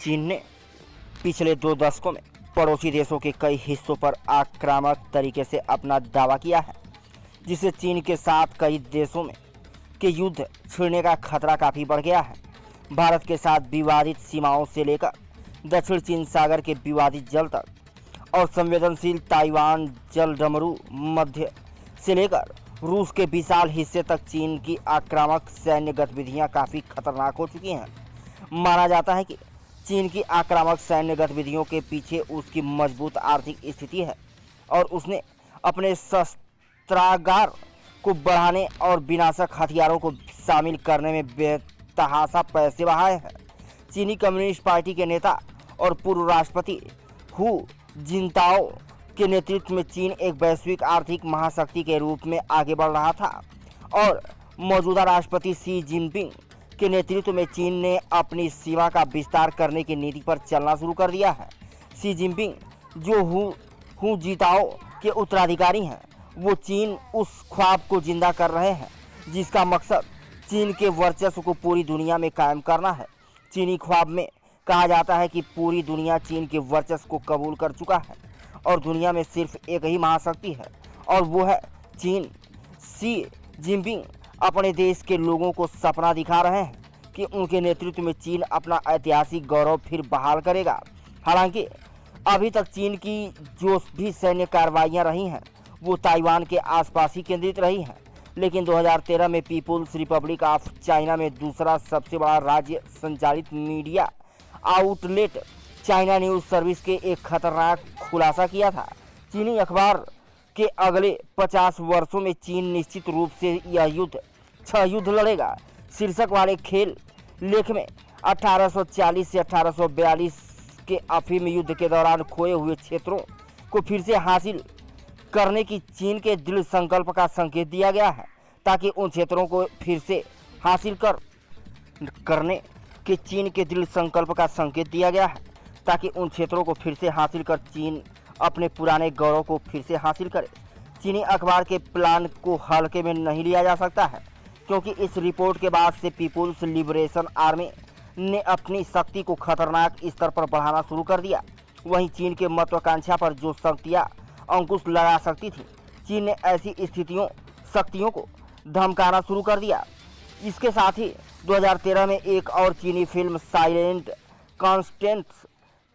चीन ने पिछले 2 दशकों में पड़ोसी देशों के कई हिस्सों पर आक्रामक तरीके से अपना दावा किया है, जिससे चीन के साथ कई देशों में के युद्ध छिड़ने का खतरा काफ़ी बढ़ गया है। भारत के साथ विवादित सीमाओं से लेकर दक्षिण चीन सागर के विवादित जल तक और संवेदनशील ताइवान जलडमरू मध्य से लेकर रूस के विशाल हिस्से तक चीन की आक्रामक सैन्य गतिविधियां काफ़ी खतरनाक हो चुकी हैं। माना जाता है कि चीन की आक्रामक सैन्य गतिविधियों के पीछे उसकी मजबूत आर्थिक स्थिति है और उसने अपने शस्त्रागार को बढ़ाने और विनाशक हथियारों को शामिल करने में बेतहाशा पैसे बहाए हैं। चीनी कम्युनिस्ट पार्टी के नेता और पूर्व राष्ट्रपति हू जिनताओ के नेतृत्व में चीन एक वैश्विक आर्थिक महाशक्ति के रूप में आगे बढ़ रहा था और मौजूदा राष्ट्रपति शी जिनपिंग के नेतृत्व में चीन ने अपनी सीमा का विस्तार करने की नीति पर चलना शुरू कर दिया है। शी जिनपिंग जो हू जिनताओ के उत्तराधिकारी हैं, वो चीन उस ख्वाब को जिंदा कर रहे हैं जिसका मकसद चीन के वर्चस्व को पूरी दुनिया में कायम करना है। चीनी ख्वाब में कहा जाता है कि पूरी दुनिया चीन के वर्चस्व को कबूल कर चुका है और दुनिया में सिर्फ एक ही महाशक्ति है और वो है चीन। शी जिनपिंग अपने देश के लोगों को सपना दिखा रहे हैं कि उनके नेतृत्व में चीन अपना ऐतिहासिक गौरव फिर बहाल करेगा। हालांकि अभी तक चीन की जो भी सैन्य कार्रवाइयां रही हैं वो ताइवान के आसपास ही केंद्रित रही हैं, लेकिन 2013 में पीपुल्स रिपब्लिक ऑफ चाइना में दूसरा सबसे बड़ा राज्य संचालित media outlet China news service के एक खतरनाक खुलासा किया था। चीनी अखबार के अगले 50 वर्षों में चीन निश्चित रूप से यह युद्ध 6 युद्ध लड़ेगा शीर्षक वाले खेल लेख में 1840 से 1842 के अफीम युद्ध के दौरान खोए हुए क्षेत्रों को फिर से हासिल करने की चीन के दृढ़ संकल्प का संकेत दिया गया है, ताकि उन क्षेत्रों को फिर से हासिल करने के चीन के दृढ़ संकल्प का संकेत दिया गया है ताकि उन क्षेत्रों को फिर से हासिल कर चीन अपने पुराने गौरव को फिर से हासिल करे। चीनी अखबार के प्लान को हल्के में नहीं लिया जा सकता है, क्योंकि इस रिपोर्ट के बाद से पीपुल्स लिबरेशन आर्मी ने अपनी शक्ति को खतरनाक स्तर पर बढ़ाना शुरू कर दिया। वहीं चीन के महत्वाकांक्षा पर जो शक्तियाँ अंकुश लगा सकती थी, चीन ने ऐसी शक्तियों को धमकाना शुरू कर दिया। इसके साथ ही 2013 में एक और चीनी फिल्म साइलेंट कॉन्स्टेंट्स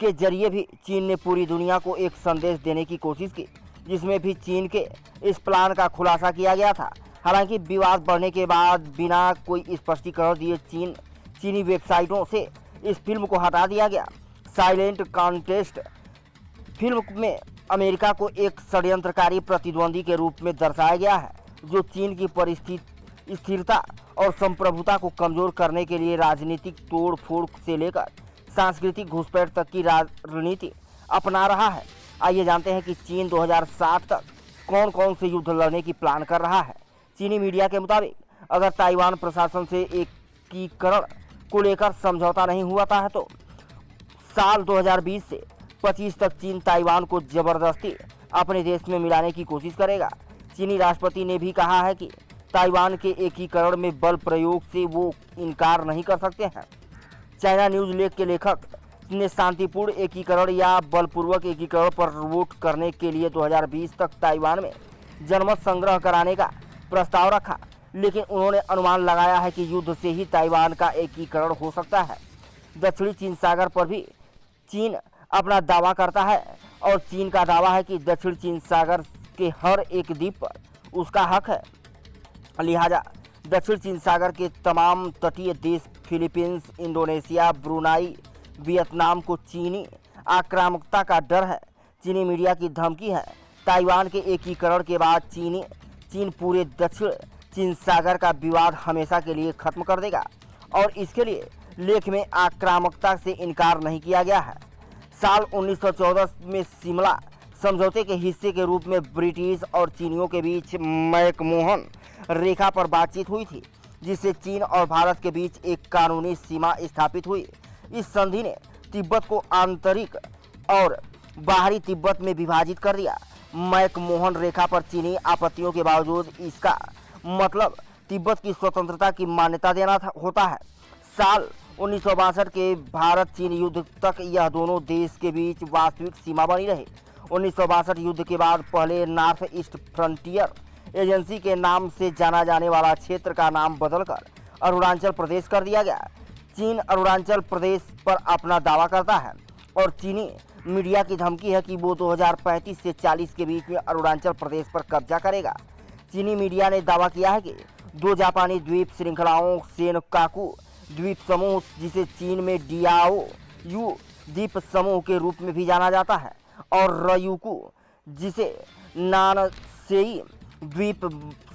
के जरिए भी चीन ने पूरी दुनिया को एक संदेश देने की कोशिश की, जिसमें भी चीन के इस प्लान का खुलासा किया गया था। हालांकि विवाद बढ़ने के बाद बिना कोई स्पष्टीकरण दिए चीनी वेबसाइटों से इस फिल्म को हटा दिया गया। साइलेंट कॉन्टेस्ट फिल्म में अमेरिका को एक षड्यंत्रकारी प्रतिद्वंदी के रूप में दर्शाया गया है, जो चीन की स्थिरता और संप्रभुता को कमजोर करने के लिए राजनीतिक तोड़ फोड़ से लेकर सांस्कृतिक घुसपैठ तक की रणनीति अपना रहा है। आइए जानते हैं कि चीन 2007 तक कौन कौन से युद्ध लड़ने की प्लान कर रहा है। चीनी मीडिया के मुताबिक अगर ताइवान प्रशासन से एकीकरण को लेकर समझौता नहीं हुआ है तो साल 2020 से 25 तक चीन ताइवान को जबरदस्ती अपने देश में मिलाने की कोशिश करेगा। चीनी राष्ट्रपति ने भी कहा है कि ताइवान के एकीकरण में बल प्रयोग से वो इनकार नहीं कर सकते हैं। चाइना न्यूज़ लेख के लेखक ने शांतिपूर्ण एकीकरण या बलपूर्वक एकीकरण पर वोट करने के लिए 2020 तक ताइवान में जनमत संग्रह कराने का प्रस्ताव रखा, लेकिन उन्होंने अनुमान लगाया है कि युद्ध से ही ताइवान का एकीकरण हो सकता है। दक्षिणी चीन सागर पर भी चीन अपना दावा करता है और चीन का दावा है कि दक्षिण चीन सागर के हर एक द्वीप पर उसका हक है। लिहाजा दक्षिण चीन सागर के तमाम तटीय देश फिलीपींस, इंडोनेशिया, ब्रुनाई, वियतनाम को चीनी आक्रामकता का डर है। चीनी मीडिया की धमकी है ताइवान के एकीकरण के बाद चीन पूरे दक्षिण चीन सागर का विवाद हमेशा के लिए खत्म कर देगा और इसके लिए लेख में आक्रामकता से इनकार नहीं किया गया है। साल 1914 में शिमला समझौते के हिस्से के रूप में ब्रिटिश और चीनियों के बीच मैकमोहन रेखा पर बातचीत हुई थी, जिससे चीन और भारत के बीच एक कानूनी सीमा स्थापित हुई। इस संधि ने तिब्बत को आंतरिक और बाहरी तिब्बत में विभाजित कर दिया। मैकमोहन रेखा पर चीनी आपत्तियों के बावजूद इसका मतलब तिब्बत की स्वतंत्रता की मान्यता देना होता है। साल 1962 के भारत चीन युद्ध तक यह दोनों देश के बीच वास्तविक सीमा बनी रही। 1962 युद्ध के बाद पहले नॉर्थ ईस्ट फ्रंटियर एजेंसी के नाम से जाना जाने वाला क्षेत्र का नाम बदलकर अरुणाचल प्रदेश कर दिया गया। चीन अरुणाचल प्रदेश पर अपना दावा करता है और चीनी मीडिया की धमकी है कि वो 2035 से 40 के बीच में अरुणाचल प्रदेश पर कब्जा करेगा। चीनी मीडिया ने दावा किया है कि 2 जापानी द्वीप श्रृंखलाओं सेनकाकू द्वीप समूह, जिसे चीन में डियाओ यू द्वीप समूह के रूप में भी जाना जाता है, और रयुकू, जिसे नानसेई द्वीप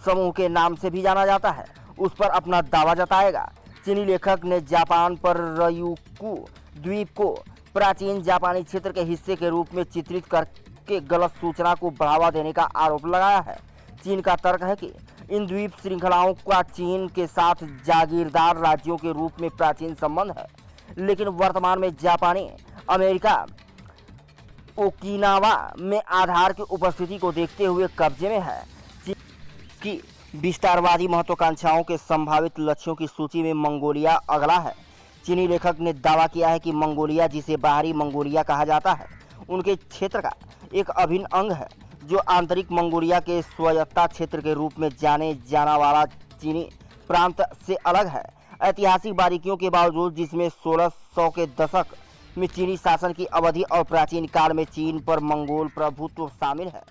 समूह के नाम से भी जाना जाता है, उस पर अपना दावा जताएगा। चीनी लेखक ने जापान पर रयुकू द्वीप को प्राचीन जापानी क्षेत्र के हिस्से के रूप में चित्रित करके गलत सूचना को बढ़ावा देने का आरोप लगाया है। चीन का तर्क है कि इन द्वीप श्रृंखलाओं का चीन के साथ जागीरदार राज्यों के रूप में प्राचीन संबंध है, लेकिन वर्तमान में जापानी अमेरिका ओकिनावा में आधार की उपस्थिति को देखते हुए कब्जे में है। चीन की विस्तारवादी महत्वाकांक्षाओं के संभावित लक्ष्यों की सूची में मंगोलिया अगला है। चीनी लेखक ने दावा किया है कि मंगोलिया, जिसे बाहरी मंगोलिया कहा जाता है, उनके क्षेत्र का एक अभिन्न अंग है, जो आंतरिक मंगोलिया के स्वायत्ता क्षेत्र के रूप में जाने जाना वाला चीनी प्रांत से अलग है। ऐतिहासिक बारीकियों के बावजूद, जिसमें 1600 के दशक में चीनी शासन की अवधि और प्राचीन काल में चीन पर मंगोल प्रभुत्व शामिल है,